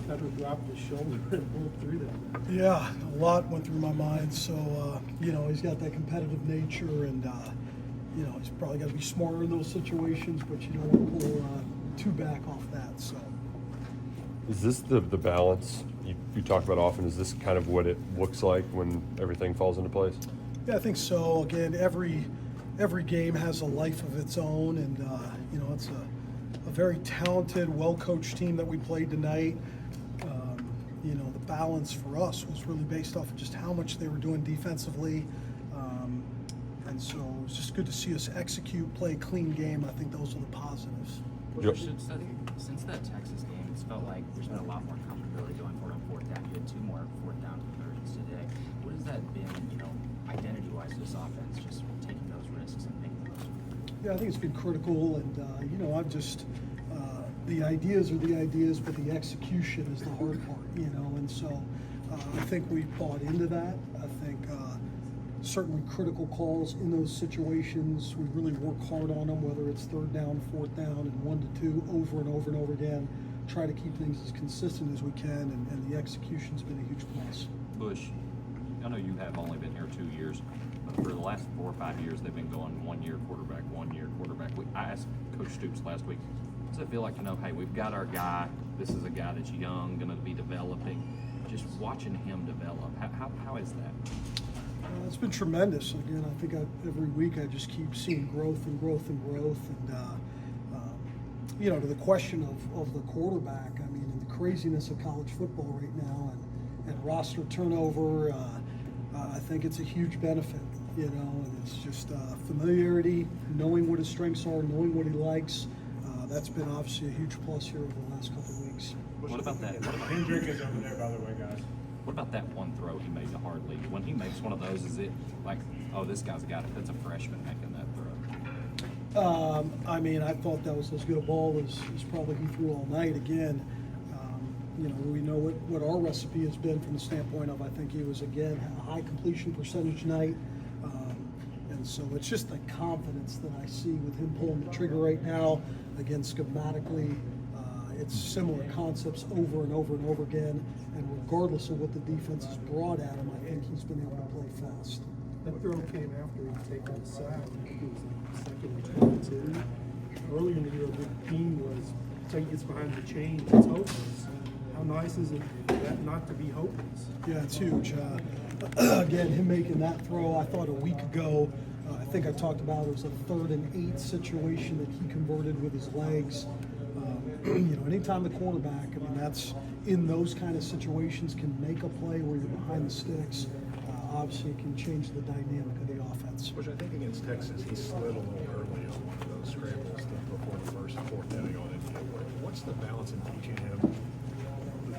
Pedro dropped his shoulder and pulled through that. Yeah, a lot went through my mind. So, he's got that competitive nature, and, he's probably got to be smarter in those situations, but you don't want to pull too back off that. So, is this the balance you talk about often? Is this kind of what it looks like when everything falls into place? Yeah, I think so. Again, every game has a life of its own, and it's a very talented, well-coached team that we played tonight. The balance for us was really based off of just how much they were doing defensively, and so it was just good to see us execute, play a clean game. I think those are the positives. Since that Texas game, it's felt like there's been a lot more comfortability going forward on fourth down. You had 2 more fourth down conversions today. What has that been, identity-wise, this offense, just taking those risks and making those? Yeah, I think it's been critical, and I've just the ideas are the ideas, but the execution is the hard part, and so I think we bought into that. I think certainly critical calls in those situations, we really work hard on them, whether it's third down, fourth down, and 1 to 2 over and over and over again. Try to keep things as consistent as we can, and the execution's been a huge plus. Bush, I know you have only been here 2 years, but for the last 4 or 5 years, they've been going 1 year quarterback, 1 year quarterback. I asked Coach Stoops last week, does it feel like, hey, we've got our guy, this is a guy that's young, going to be developing, just watching him develop, how is that? It's been tremendous. Again, I think every week I just keep seeing growth and growth and growth. And, to the question of the quarterback, I mean, and the craziness of college football right now and roster turnover, I think it's a huge benefit, and it's just familiarity, knowing what his strengths are, knowing what he likes. That's been obviously a huge plus here over the last couple of weeks. What about that? Hendrick is over there, by the way, guys. What about that one throw he made to Hartley? When he makes one of those, is it like, oh, this guy's got it? That's a freshman making that throw. I thought that was as good a ball as probably he threw all night. Again, we know what our recipe has been from the standpoint of, I think he was, again, a high completion percentage night. And so it's just the confidence that I see with him pulling the trigger right now. Again, schematically, it's similar concepts over and over and over again. And regardless of what the defense has brought at him, I think he's been able to play fast. That throw came after he'd taken the sack. It was like second and 22. Earlier in the year, the team was until he gets behind the chain, it's hopeless. How nice is it that not to be hopeless? Yeah, it's huge. Again, him making that throw, I thought a week ago, I think I talked about it was a 3rd and 8 situation that he converted with his legs. Anytime the quarterback, that's in those kind of situations, can make a play where you're behind the sticks, obviously it can change the dynamic of the offense. Which I think against Texas, he slid a little early on one of those scrambles before the first and fourth down he got into. What's the balance in teaching him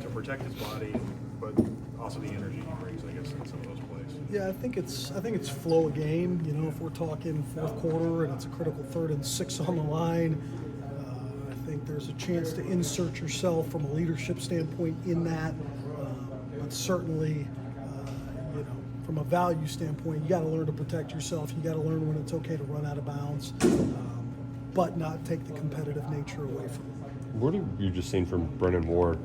to protect his body, but also the energy he brings, I guess, in some of those plays? Yeah, I think it's flow of game. If we're talking fourth quarter and it's a critical 3rd and 6 on the line, I think there's a chance to insert yourself from a leadership standpoint in that. But certainly, from a value standpoint, you got to learn to protect yourself. You got to learn when it's okay to run out of bounds, but not take the competitive nature away from it. What have you just seen from Brennan Ward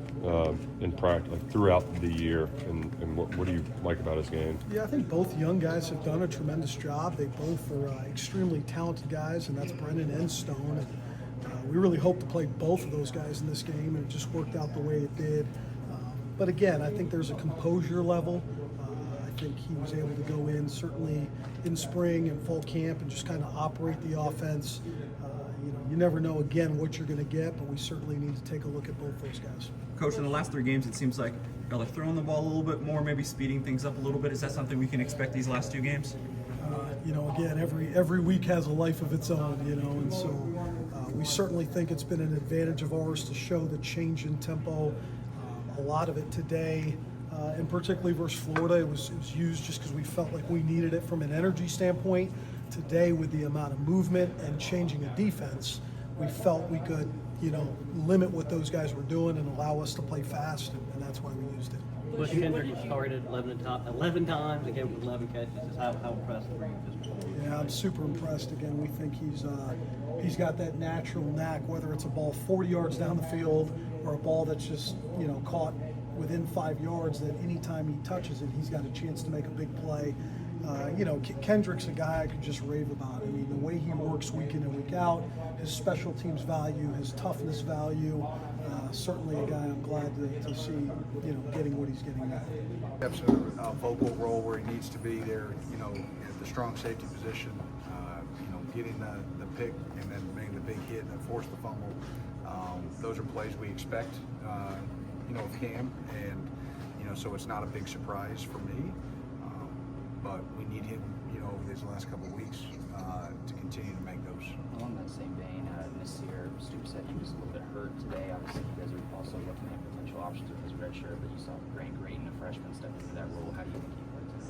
in practice, like throughout the year, and what do you like about his game? Yeah, I think both young guys have done a tremendous job. They both are extremely talented guys, and that's Brennan and Stone. And, we really hope to play both of those guys in this game, and it just worked out the way it did. But again, I think there's a composure level. I think he was able to go in, certainly in spring and fall camp, and just kind of operate the offense. You never know, again, what you're going to get, but we certainly need to take a look at both those guys. Coach, in the last 3 games, it seems like y'all are throwing the ball a little bit more, maybe speeding things up a little bit. Is that something we can expect these last 2 games? Again, every week has a life of its own, and so we certainly think it's been an advantage of ours to show the change in tempo. A lot of it today, and particularly versus Florida, it was used just because we felt like we needed it from an energy standpoint. Today, with the amount of movement and changing a defense, we felt we could, limit what those guys were doing and allow us to play fast, and that's why we used it. Bush Hendrick targeted 11 times, again with 11 catches. How impressed were you with this one? Yeah, I'm super impressed. Again, we think he's got that natural knack, whether it's a ball 40 yards down the field or a ball that's just, you know, caught within 5 yards, that anytime he touches it, he's got a chance to make a big play. You know, Kendrick's a guy I could just rave about. I mean, the way he works week in and week out, his special teams value, his toughness value, certainly a guy I'm glad to see, you know, getting what he's getting now. Steps a vocal role where he needs to be there, you know, at the strong safety position, you know, getting the pick and then making the big hit that forced the fumble. Those are plays we expect, you know, of Cam, and, you know, so it's not a big surprise for me, but we need him, you know, over these last couple of weeks to continue to make those. Along that same vein, Nasir Stoops said he was a little bit hurt today. Obviously, you guys are also looking at potential options with his red shirt, but you saw Grant Green, a freshman, step into that role. How do you think he played today?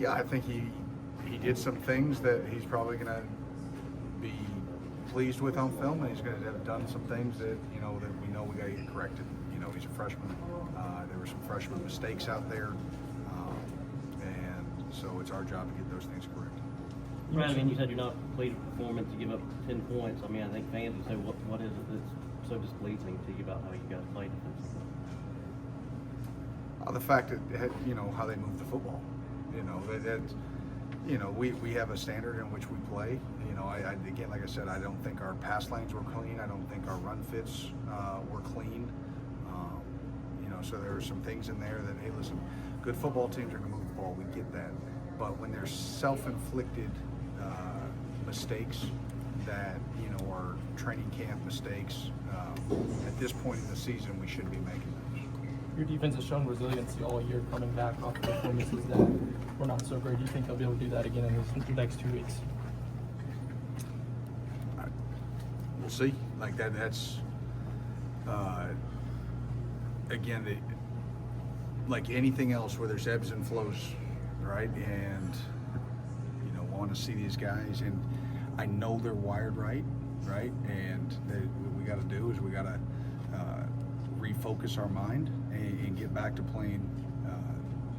Yeah, I think he did some things that he's probably going to be pleased with on film, and he's going to have done some things that, you know, that we know we got to get corrected. You know, he's a freshman. There were some freshman mistakes out there, and so it's our job to get those things corrected. Right, I mean, you said you're not pleased with performance to give up 10 points. I mean, I think fans would say, what is it that's so displeasing to you about how you guys played defensively? The fact that, you know, how they move the football. You know, that you know, we have a standard in which we play. You know, I again, like I said, I don't think our pass lanes were clean. I don't think our run fits were clean. You know, so there are some things in there that, hey, listen, good football teams are going to move the ball. We get that. But when there's self-inflicted mistakes that, you know, are training camp mistakes, at this point in the season, we shouldn't be making those. Your defense has shown resiliency all year, coming back off the performances that were not so great. Do you think they'll be able to do that again in the next 2 weeks? We'll see. Like that's again, like anything else where there's ebbs and flows, right? And you know, want to see these guys, and I know they're wired right? And what we got to do is we got to refocus our mind and get back to playing.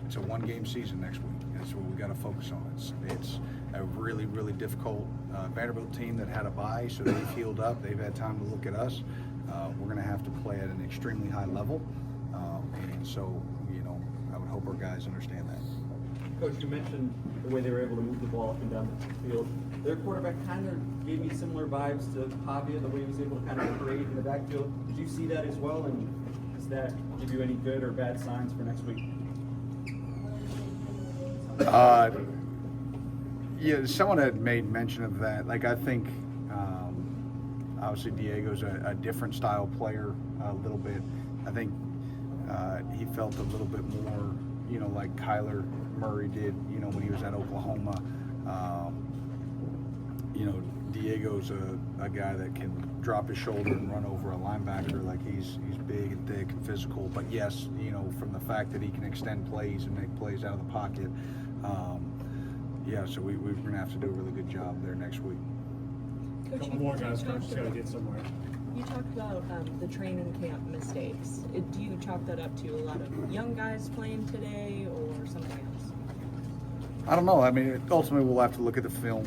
It's a one-game season next week. That's what we got to focus on. It's a really, really difficult Vanderbilt team that had a bye, so they've healed up. They've had time to look at us. We're going to have to play at an extremely high level, and so, you know, I would hope our guys understand that. Coach, you mentioned the way they were able to move the ball up and down the field. Their quarterback kind of gave me similar vibes to Pavia, the way he was able to kind of operate in the backfield. Did you see that as well, and does that give you any good or bad signs for next week? Yeah, someone had made mention of that. Like, I think obviously Diego's a different style player a little bit. I think he felt a little bit more, you know, like Kyler Murray did, you know, when he was at Oklahoma. You know, Diego's a guy that can drop his shoulder and run over a linebacker. Like, he's big and thick and physical. But yes, you know, from the fact that he can extend plays and make plays out of the pocket, yeah, so we're going to have to do a really good job there next week. Coach, Couple more guys, Coach, got to get somewhere. You talked about the training camp mistakes. Do you chalk that up to a lot of young guys playing today or something else? I don't know. I mean, ultimately, we'll have to look at the film.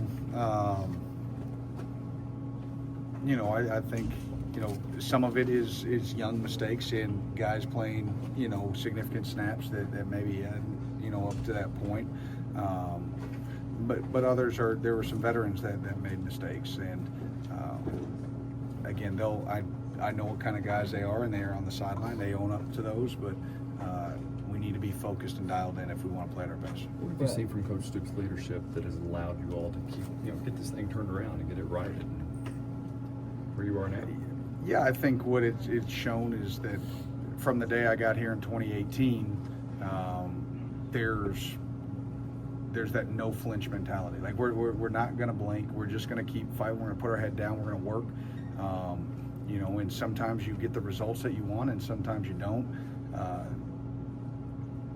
You know, I think, you know, some of it is young mistakes and guys playing, you know, significant snaps that maybe hadn't, you know, up to that point. But others there were some veterans that made mistakes, and again, I know what kind of guys they are, and they are on the sideline. They own up to those, but we need to be focused and dialed in if we want to play at our best. What have you seen from Coach Stoops' leadership that has allowed you all to keep, you know, get this thing turned around and get it right and where you are now? Yeah, I think what it's shown is that from the day I got here in 2018, there's that no flinch mentality. Like, we're not going to blink. We're just going to keep fighting. We're going to put our head down. We're going to work. You know, and sometimes you get the results that you want, and sometimes you don't.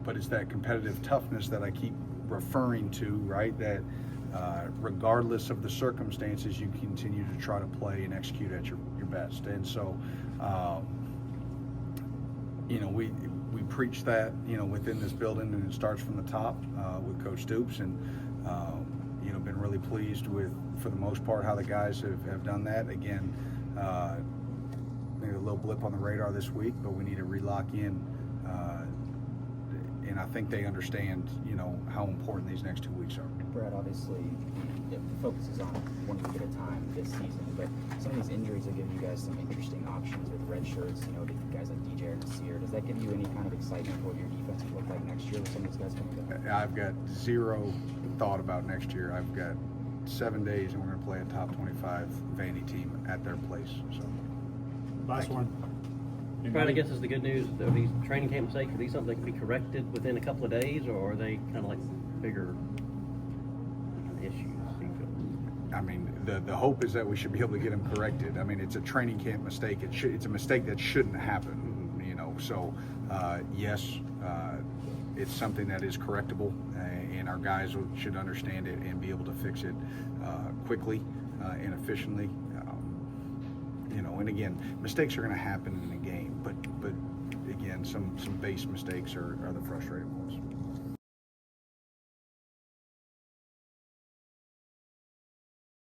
But it's that competitive toughness that I keep referring to, right? That regardless of the circumstances, you continue to try to play and execute at your best. And so, you know, we preach that, you know, within this building, and it starts from the top with Coach Stoops, and you know, been really pleased with, for the most part, how the guys have done that. Again, maybe a little blip on the radar this week, but we need to re-lock in. And I think they understand, you know, how important these next 2 weeks are. Brad, obviously, the focus is on 1 week at a time this season, but some of these injuries have given you guys some interesting options with red shirts, you know, the guys like DJ or Nasir. Does that give you any kind of excitement for what your defense will look like next year with some of these guys coming back? I've got zero thought about next year. I've got 7 days, and we're going to play a top 25 Vandy team at their place. So, Last one. Brad, I guess is the good news, are these training camp mistakes, are these something that can be corrected within a couple of days, or are they kind of like bigger issues, do you feel? I mean, the hope is that we should be able to get them corrected. I mean, it's a training camp mistake. It's a mistake that shouldn't happen, you know. So, yes, it's something that is correctable, and our guys should understand it and be able to fix it quickly and efficiently. You know, and again, mistakes are going to happen in a game, but again, some base mistakes are the frustrating ones.